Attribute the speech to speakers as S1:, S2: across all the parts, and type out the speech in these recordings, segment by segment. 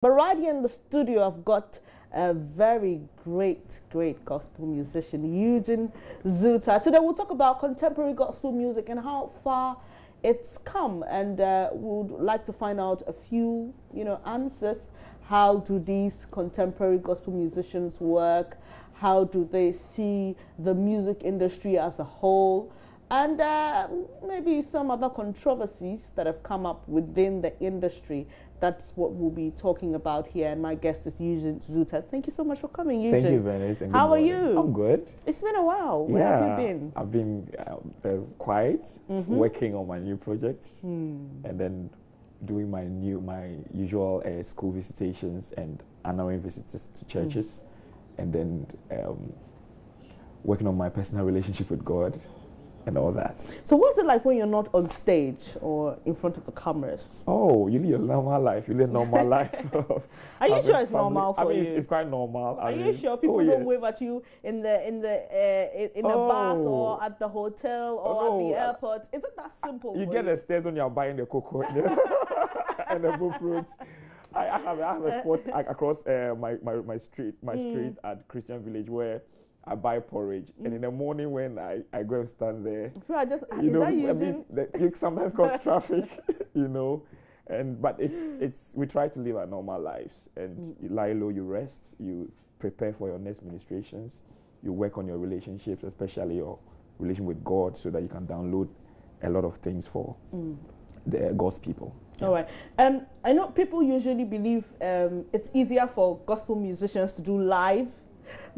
S1: But right here in the studio, I've got a very great gospel musician, Eugene Zuta. Today we'll talk about contemporary gospel music and how far it's come, and would like to find out a few, answers. How do these contemporary gospel musicians work? How do they see the music industry as a whole? And maybe some other controversies that have come up within the industry. That's what we'll be talking about here. And my guest is Eugene Zuta. Thank you so much for coming, Eugene.
S2: Thank you, Venice. And
S1: How are you?
S2: I'm good.
S1: It's been a while. Where have you been?
S2: I've been quiet, working on my new projects, and then doing my usual school visitations and annual visits to churches, and then working on my personal relationship with God and all that.
S1: So what's it like when you're not on stage or in front of the cameras?
S2: Oh, you live a normal life. You live a normal life.
S1: Are you sure it's normal for you?
S2: It's quite normal.
S1: Are you sure people don't wave at you in the bus or at the hotel or at the airport? Isn't that simple?
S2: You get the stairs when you're buying the cocoa and the bull fruits. I have a spot across my street at Christian Village where I buy porridge, and in the morning when I go and stand there, you sometimes cause traffic, but we try to live our normal lives, and you lie low, you rest, you prepare for your next ministrations, you work on your relationships, especially your relation with God, so that you can download a lot of things for the God's people.
S1: Yeah. All right. I know people usually believe it's easier for gospel musicians to do live,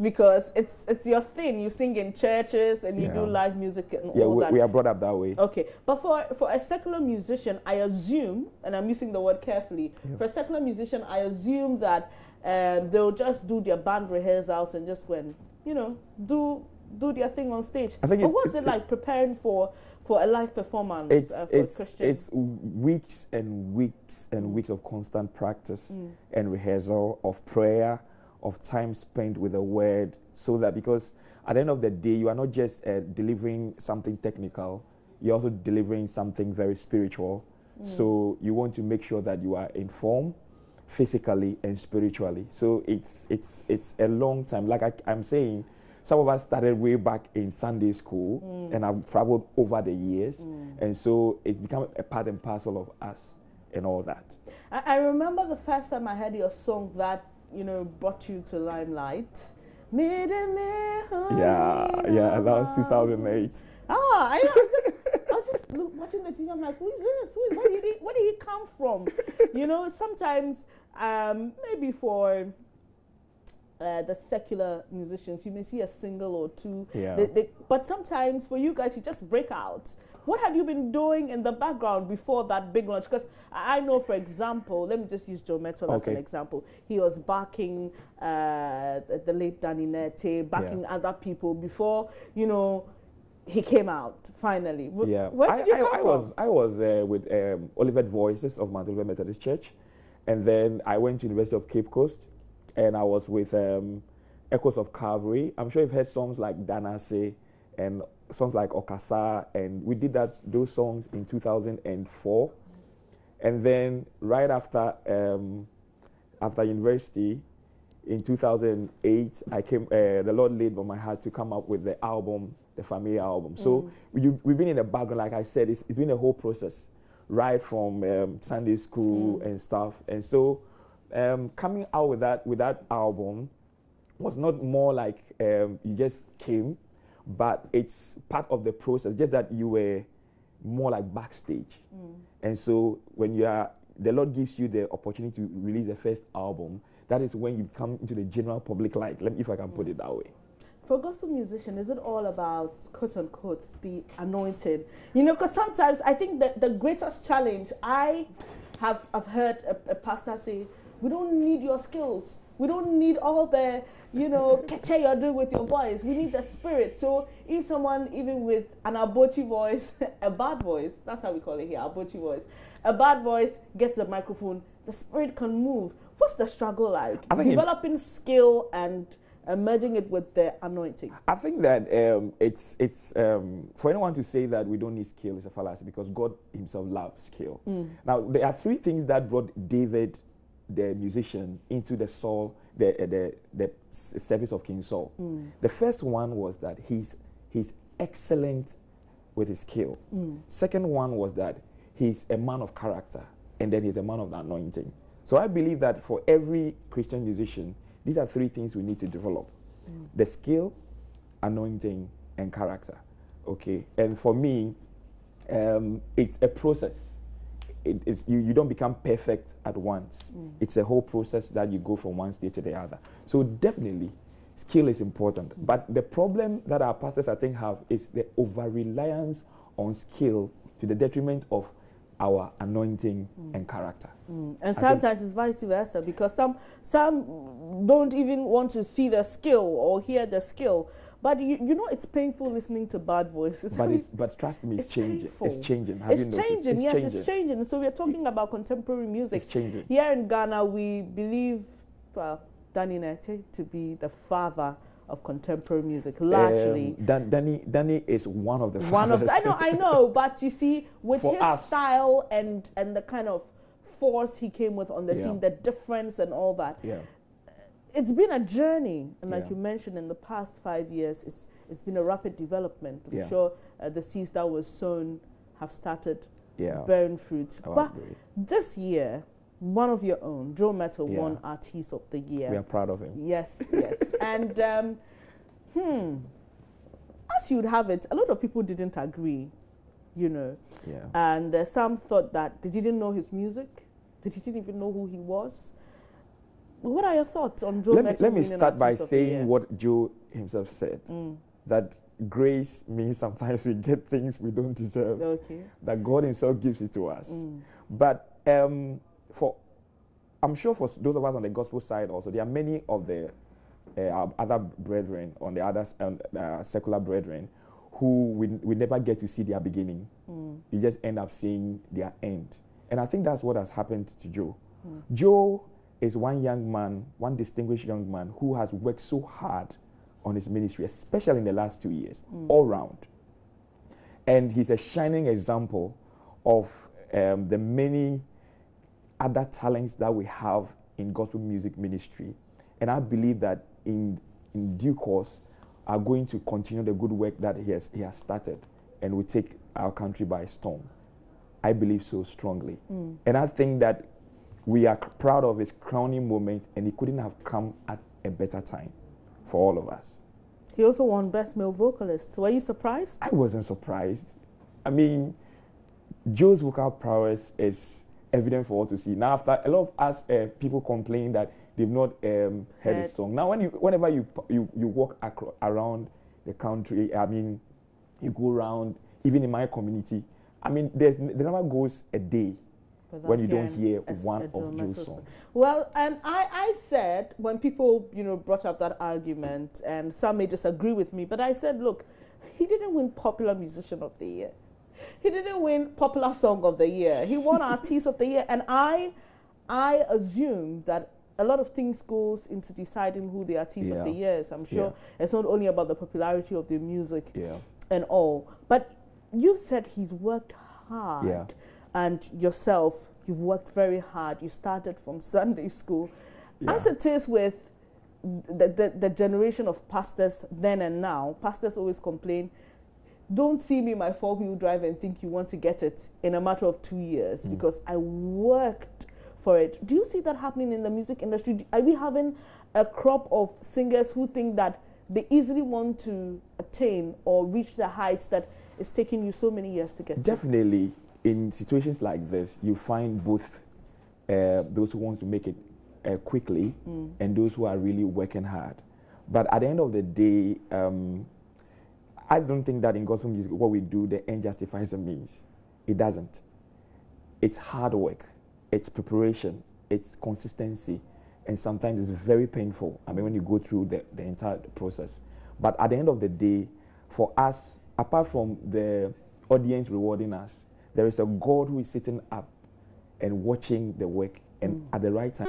S1: because it's your thing. You sing in churches and you do live music and all that.
S2: We are brought up that way.
S1: Okay, but for a secular musician, I assume, and I'm using the word carefully, for a secular musician, I assume that they'll just do their band rehearsals and just go and, do their thing on stage. But what's it like preparing for a live performance for Christian?
S2: It's weeks and weeks and weeks of constant practice and rehearsal, of prayer, of time spent with the word, so that, because at the end of the day, you are not just delivering something technical, you're also delivering something very spiritual. So you want to make sure that you are informed physically and spiritually. So it's a long time. Like I'm saying, some of us started way back in Sunday school, and I've traveled over the years, and so it's become a part and parcel of us and all that.
S1: I remember the first time I heard your song that brought you to limelight.
S2: Yeah, that was 2008.
S1: I was just watching the TV. I'm like, who is this? Where did he come from? Sometimes maybe for the secular musicians, you may see a single or two.
S2: Yeah.
S1: But sometimes for you guys, you just break out. What had you been doing in the background before that big launch? Because I know, for example, let me just use Joe Mettle as an example. He was backing the late Danny Nete, backing other people before, he came out finally.
S2: Yeah.
S1: Where did you come from?
S2: I was with Olivet Voices of Mount Olivet Methodist Church, and then I went to University of Cape Coast, and I was with Echoes of Calvary. I'm sure you've heard songs like Danase and songs like Okasa, and we did those songs in 2004. And then right after university in 2008, the Lord laid on my heart to come up with the album, the Familiar album. So we've been in the background, like I said, it's been a whole process, right from Sunday school and stuff. And so coming out with that album was not more like you just came, but it's part of the process, just that you were more like backstage. And so when the Lord gives you the opportunity to release the first album, that is when you come into the general public light, if I can put it that way.
S1: For a gospel musician, is it all about, quote unquote, the anointed? Because sometimes I think that the greatest challenge, I've heard a pastor say, we don't need your skills. We don't need all the, catchy you're doing with your voice. We need the spirit. So if someone, even with an abochi voice, a bad voice, that's how we call it here, abochi voice, a bad voice gets the microphone, the spirit can move. What's the struggle like? Developing skill and merging it with the anointing.
S2: I think that it's for anyone to say that we don't need skill is a fallacy, because God himself loves skill. Now, there are three things that brought David the musician into the service of King Saul. The first one was that he's excellent with his skill. Second one was that he's a man of character, and then he's a man of the anointing. So I believe that for every Christian musician, these are three things we need to develop: the skill, anointing, and character. Okay, and for me, it's a process. You don't become perfect at once. It's a whole process that you go from one stage to the other. So definitely, skill is important. But the problem that our pastors, I think, have is the over-reliance on skill to the detriment of our anointing and character.
S1: And sometimes it's vice versa, because some don't even want to see the skill or hear the skill. But you know, it's painful listening to bad voices.
S2: But trust me, it's changing.
S1: Painful.
S2: It's changing.
S1: It's changing. Yes, it's changing. So we're talking about contemporary music.
S2: It's changing.
S1: Here in Ghana, we believe Danny Nete to be the father of contemporary music, largely.
S2: Danny is one of the fathers.
S1: I know, but you see, with
S2: For
S1: his
S2: us,
S1: style and the kind of force he came with on the scene, the difference and all that.
S2: Yeah.
S1: It's been a journey, and like
S2: Yeah.
S1: you mentioned, in the past 5 years, it's been a rapid development. I'm
S2: Yeah.
S1: sure the seeds that were sown have started
S2: Yeah.
S1: bearing fruit.
S2: I
S1: But
S2: agree.
S1: this year, one of your own, Joe Mettle,
S2: Yeah.
S1: won Artist of the Year.
S2: We are proud of him.
S1: Yes, yes. And as you'd have it, a lot of people didn't agree, you know.
S2: Yeah.
S1: And some thought that they didn't know his music, they didn't even know who he was. What are your thoughts on Joe Mettle?
S2: Let me start by
S1: Artist of the Year?
S2: saying what Joe himself said, that grace means sometimes we get things we don't deserve,
S1: Okay.
S2: that God himself gives it to us. But I'm sure for those of us on the gospel side also, there are many of the our other brethren, on the other secular brethren, who we never get to see their beginning. You just end up seeing their end. And I think that's what has happened to Joe. Joe is one young man, one distinguished young man who has worked so hard on his ministry, especially in the last 2 years, all round. And he's a shining example of the many other talents that we have in gospel music ministry. And I believe that in due course are going to continue the good work that he has started and will take our country by storm. I believe so strongly. And I think that we are proud of his crowning moment, and he couldn't have come at a better time for all of us.
S1: He also won Best Male Vocalist. Were you surprised?
S2: I wasn't surprised. I mean, Joe's vocal prowess is evident for all to see. Now, after a lot of us people complain that they've not heard his song. Now, whenever you walk around the country, I mean, you go around, even in my community, I mean, there never goes a day when you don't hear one of Joe's songs.
S1: Well, and I said, when people, brought up that argument, and some may disagree with me, but I said, look, he didn't win Popular Musician of the Year. He didn't win Popular Song of the Year. He won Artist of the Year, and I assume that a lot of things goes into deciding who the Artist of the Year is. I'm sure it's not only about the popularity of the music and all, but you said he's worked hard. And yourself, you've worked very hard. You started from Sunday school. As it is with the generation of pastors then and now, pastors always complain, don't see me in my 4-wheel drive and think you want to get it in a matter of 2 years because I worked for it. Do you see that happening in the music industry? Are we having a crop of singers who think that they easily want to attain or reach the heights that it's taking you so many years to get
S2: Definitely. In situations like this, you find both those who want to make it quickly and those who are really working hard. But at the end of the day, I don't think that in gospel music, what we do, the end justifies the means. It doesn't. It's hard work, it's preparation, it's consistency, and sometimes it's very painful. I mean, when you go through the entire process. But at the end of the day, for us, apart from the audience rewarding us, there is a God who is sitting up and watching the work, and at the right time.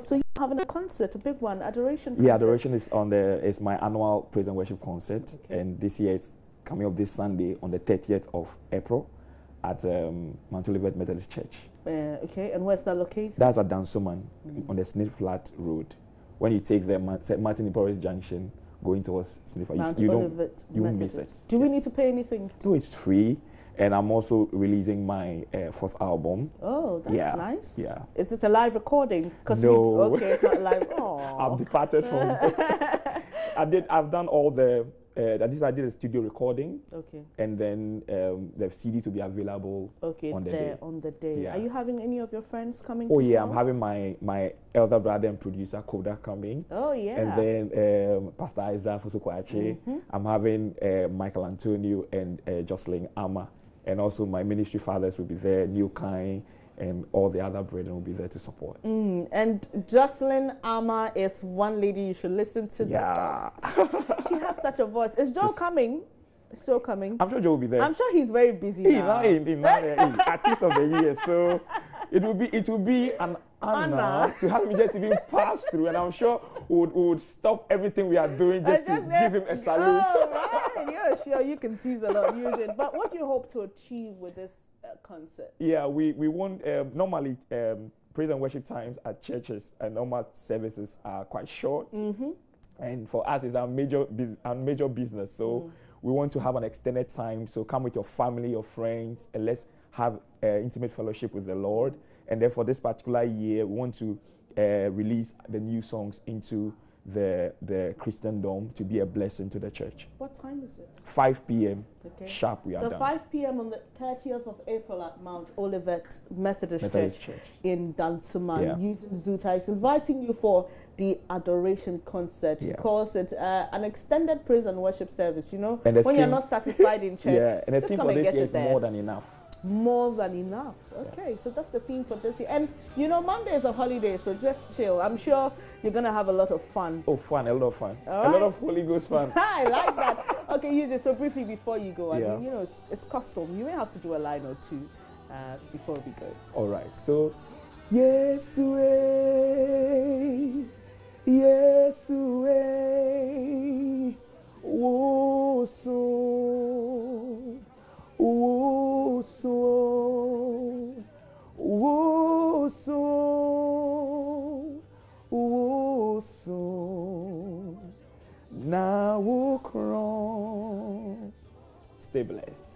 S1: So you're having a concert, a big one, Adoration concert?
S2: Yeah, Adoration is my annual praise and worship concert, and this year it's coming up this Sunday on the 30th of April at Mount Olivet Methodist Church.
S1: Okay, and where's that located?
S2: That's at Dansoman on the Snake Flat Road. When you take the St. Martin Boris Junction going towards Snake Flat,
S1: Mount
S2: you
S1: Olivet
S2: won't miss it.
S1: Methodist. Do we need to pay anything?
S2: No, it's free. And I'm also releasing my fourth album.
S1: Oh, that's
S2: Yeah,
S1: nice.
S2: yeah.
S1: Is it a live recording?
S2: No.
S1: Okay, it's not live. Oh.
S2: I've departed from. I've done all the. I did a studio recording,
S1: Okay.
S2: and then the CD to be available.
S1: Okay,
S2: on the
S1: there
S2: day.
S1: on the day.
S2: Yeah.
S1: Are you having any of your friends coming?
S2: Oh
S1: to
S2: yeah,
S1: help?
S2: I'm having my elder brother and producer Koda coming.
S1: Oh yeah.
S2: And then Pastor Isaac Fosukwache. I'm having Michael Antonio and Jocelyn Ama. And also my ministry fathers will be there, Neil Kain, and all the other brethren will be there to support.
S1: And Jocelyn Ama is one lady you should listen to.
S2: Yeah.
S1: She has such a voice. Is Joe coming? Is Joe coming?
S2: I'm sure Joe will be there.
S1: I'm sure he's very busy
S2: He's
S1: now.
S2: not artist of the year, so it will be an honor to have me just even pass through, and I'm sure we would stop everything we are doing just to give him a salute.
S1: Oh, right. Yeah, sure. You can tease a lot, Eugene. But what do you hope to achieve with this concert?
S2: Yeah, we want normally praise and worship times at churches and normal services are quite short, and for us it's our major business. So we want to have an extended time. So come with your family, your friends, and let's have intimate fellowship with the Lord. And then for this particular year, we want to release the new songs into the Christendom to be a blessing to the church.
S1: What time is it?
S2: 5 p.m.
S1: Okay.
S2: sharp we are done.
S1: So 5 p.m. on the 30th of April at Mount Olivet Methodist
S2: Church
S1: in Dansoman.
S2: Yeah.
S1: Eugene Zuta is inviting you for the adoration concert. He
S2: Yeah.
S1: calls it an extended praise and worship service. You know,
S2: And the
S1: when you're
S2: theme-
S1: not satisfied in church,
S2: Yeah, and the
S1: just
S2: theme
S1: come
S2: for
S1: and
S2: this
S1: get
S2: year
S1: it
S2: is
S1: there.
S2: more than enough.
S1: More than enough. Okay, so that's the theme for this year. And you know, Monday is a holiday, so just chill. I'm sure you're gonna have a lot of fun.
S2: Oh, fun, a lot of fun.
S1: All
S2: A lot
S1: right.
S2: of Holy Ghost fun.
S1: I like that. Okay, Eugene, so briefly before you go, I
S2: Yeah.
S1: mean, you know, it's custom. You may have to do a line or two before we go.
S2: All right, so Yesue, Yesue, Woso, Woso, Woso, Woso, now Stay blessed.